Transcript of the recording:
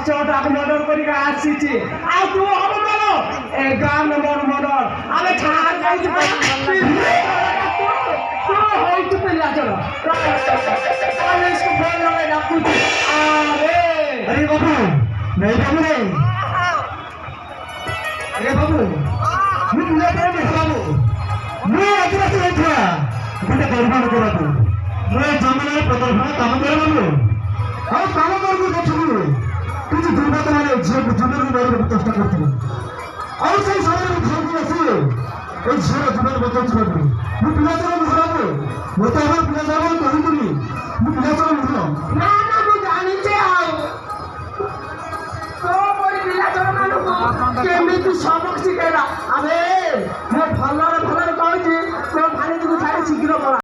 ଛଅଟାକୁ murder କରିକି ଆସିଛି ଆଉ ତୁ ହବ କଣ 11 ନମ୍ବର ମର୍ଡର ଆମେ ଛାଡ଼ ଯାଇଛୁ ହଉଛୁ ପିଲା ଚଳ ପୋଲିସକୁ ଫୋନ ଲଗାଇ ଡାକୁଛୁ ଆରେ अरे बाबू नहीं बाबू नहीं अरे बाबू ମୁଁ ପିଲା କଣ ବାବୁ ମୁଁ ଆଦିବାସୀ ହେଇଥିବା ଗୋଟେ ଗରିବ ଲୋକ ବାବୁ ମୁଁ ଏ ଜଙ୍ଗଲରେ ପ୍ରଦର୍ଶନ କାମ କରେ ବାବୁ ଆଉ କାମ କରିବୁ ଦେଖିବୁ କିଛି ଦୁର୍ଗତ ମାନେ ଝିଅକୁ ଜଙ୍ଗଲରୁ ମାରିବାକୁ ଚେଷ୍ଟା କରୁଥିଲେ ଆଉ ସେଇ ସମୟରେ ଘରକୁ ଆସି ଏଇ ଝିଅର ଜୀବନ ବଚାଉଛି ବାବୁ ମୁଁ ପିଲା ଚଳ ନୁହଁ ବାବୁ ମୋତେ ଆମର ପିଲା ଚଳ କହିଥିଲି ମୁଁ ପିଲା ଚଳ ନୁହଁ ନା ନା ମୁଁ ଜାଣିଛି ଆଉ ତୋ ପରି ପିଲା ଚୋର ମାନଙ୍କୁ କେମିତି ସବକ